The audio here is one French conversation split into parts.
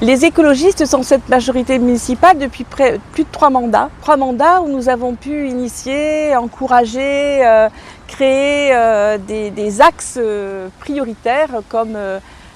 Les écologistes sont cette majorité municipale depuis plus de 3 mandats. 3 mandats où nous avons pu initier, encourager, créer des axes prioritaires comme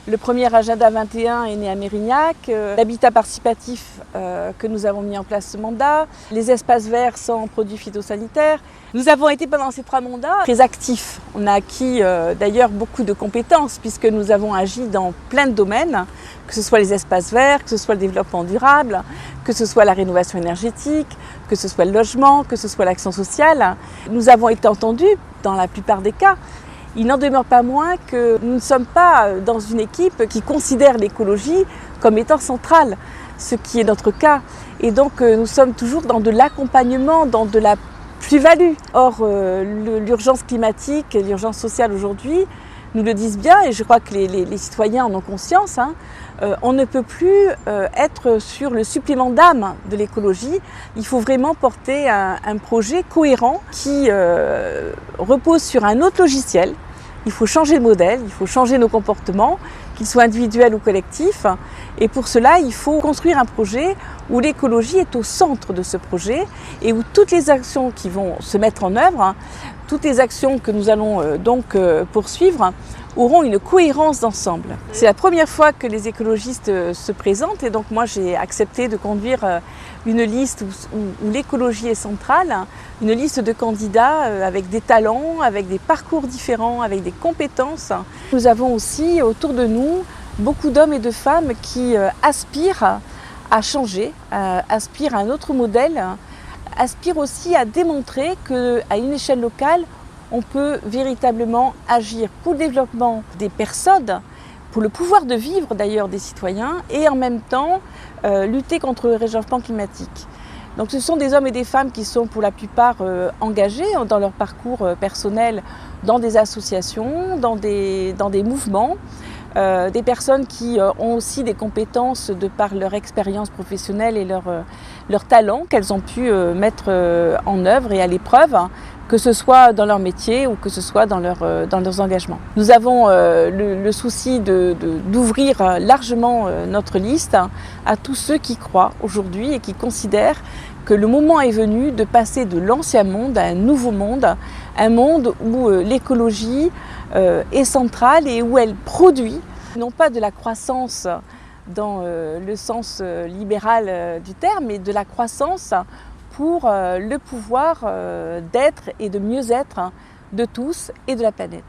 le premier agenda 21 est né à Mérignac, l'habitat participatif que nous avons mis en place ce mandat, les espaces verts sans produits phytosanitaires. Nous avons été pendant ces 3 mandats très actifs. On a acquis d'ailleurs beaucoup de compétences puisque nous avons agi dans plein de domaines, que ce soit les espaces verts, que ce soit le développement durable, que ce soit la rénovation énergétique, que ce soit le logement, que ce soit l'action sociale. Nous avons été entendus dans la plupart des cas. Il n'en demeure pas moins que nous ne sommes pas dans une équipe qui considère l'écologie comme étant centrale, ce qui est notre cas. Et donc nous sommes toujours dans de l'accompagnement, dans de la plus-value. Or, l'urgence climatique et l'urgence sociale aujourd'hui nous le disent bien, et je crois que les citoyens en ont conscience, on ne peut plus être sur le supplément d'âme de l'écologie. Il faut vraiment porter un projet cohérent qui repose sur un autre logiciel. Il faut changer de modèle, il faut changer nos comportements, qu'ils soient individuels ou collectifs. Et pour cela, il faut construire un projet où l'écologie est au centre de ce projet et où toutes les actions qui vont se mettre en œuvre, toutes les actions que nous allons donc poursuivre, auront une cohérence d'ensemble. C'est la première fois que les écologistes se présentent et donc moi j'ai accepté de conduire une liste où l'écologie est centrale, une liste de candidats avec des talents, avec des parcours différents, avec des compétences. Nous avons aussi autour de nous beaucoup d'hommes et de femmes qui aspirent à changer, aspirent à un autre modèle, aspirent aussi à démontrer qu'à une échelle locale, on peut véritablement agir pour le développement des personnes, pour le pouvoir de vivre d'ailleurs des citoyens et en même temps lutter contre le réchauffement climatique. Donc ce sont des hommes et des femmes qui sont pour la plupart engagés dans leur parcours personnel, dans des associations, dans des mouvements, des personnes qui ont aussi des compétences de par leur expérience professionnelle et leur talent qu'elles ont pu mettre en œuvre et à l'épreuve, que ce soit dans leur métier ou que ce soit dans leurs engagements. Nous avons le souci d'ouvrir largement notre liste à tous ceux qui croient aujourd'hui et qui considèrent que le moment est venu de passer de l'ancien monde à un nouveau monde, un monde où l'écologie est centrale et où elle produit, non pas de la croissance dans le sens libéral du terme, mais de la croissance pour le pouvoir d'être et de mieux être de tous et de la planète.